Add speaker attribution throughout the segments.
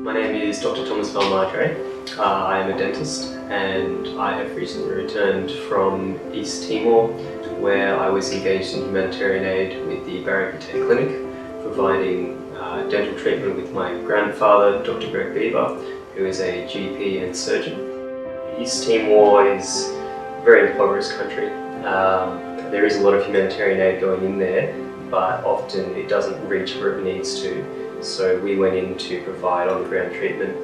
Speaker 1: My name is Dr. Thomas Valmadre. I am a dentist and I have recently returned from East Timor, where I was engaged in humanitarian aid with the Bairo Pite clinic, providing dental treatment with my grandfather, Dr. Bairo Pite, who is a GP and surgeon. East Timor is a very impoverished country. There is a lot of humanitarian aid going in there, but often it doesn't reach where it needs to. So we went in to provide on-the-ground treatment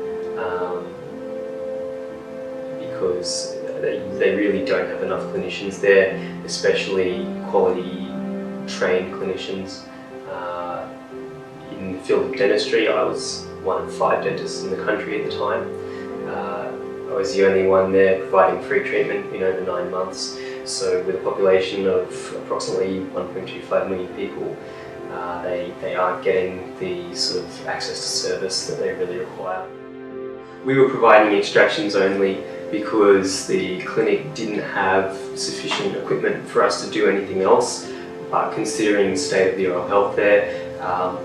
Speaker 1: because they really don't have enough clinicians there, especially quality trained clinicians. In the field of dentistry, I was one of 5 dentists in the country at the time. I was the only one there providing free treatment in over 9 months. So with a population of approximately 1.25 million people, they aren't getting the sort of access to service that they really require. We were providing extractions only because the clinic didn't have sufficient equipment for us to do anything else, but considering the state of the oral health there,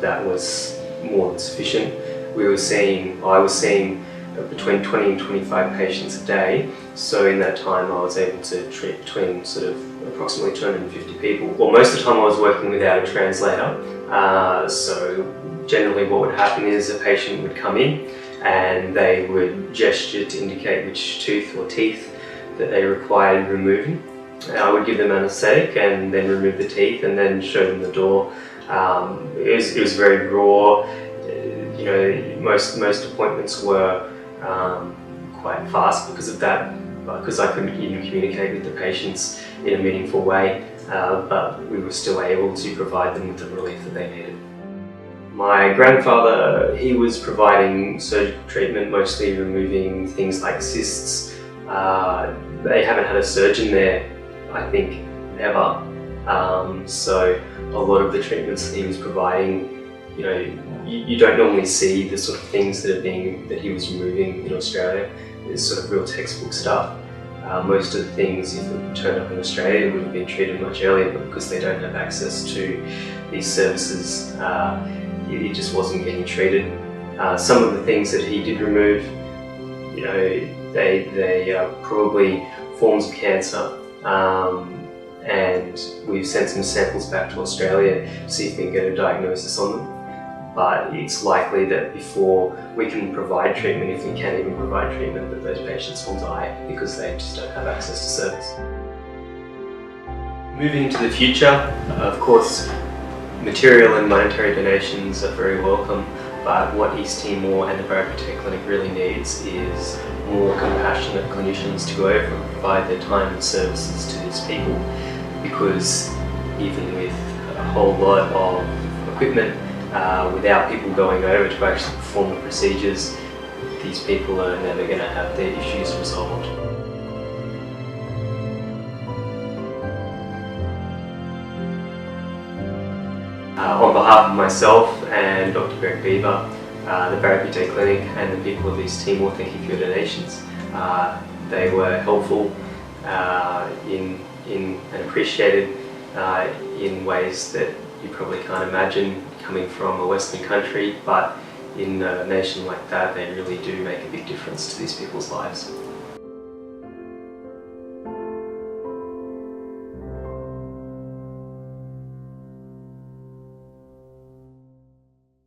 Speaker 1: that was more than sufficient. I was seeing between 20 and 25 patients a day, so in that time I was able to treat between sort of approximately 250 people. Well, most of the time I was working without a translator, so generally what would happen is a patient would come in and they would gesture to indicate which tooth or teeth that they required removing. I would give them anaesthetic and then remove the teeth and then show them the door. It was very raw. You know, most appointments were quite fast because of that, because I couldn't even communicate with the patients in a meaningful way, but we were still able to provide them with the relief that they needed. My grandfather, he was providing surgical treatment, mostly removing things like cysts. They haven't had a surgeon there, I think, ever. So a lot of the treatments that he was providing, you know, you don't normally see the sort of things that he was removing in Australia. It's sort of real textbook stuff. Most of the things, if it turned up in Australia, would have been treated much earlier, but because they don't have access to these services, it just wasn't getting treated. Some of the things that he did remove, you know, they are probably forms of cancer, and we've sent some samples back to Australia to see if we can get a diagnosis on them. But it's likely that before we can provide treatment, if we can even provide treatment, that those patients will die because they just don't have access to service. Moving into the future, of course, material and monetary donations are very welcome, but what East Timor and the Bairo Pite clinic really needs is more compassionate clinicians to go over and provide their time and services to these people, because even with a whole lot of equipment, without people going over to actually perform the procedures, these people are never going to have their issues resolved. On behalf of myself and Dr. Bairo Pite, the Bairo Pite Clinic and the people of East Timor, thank you for your donations. They were helpful and appreciated in ways that you probably can't imagine coming from a Western country, but in a nation like that, they really do make a big difference to these people's lives.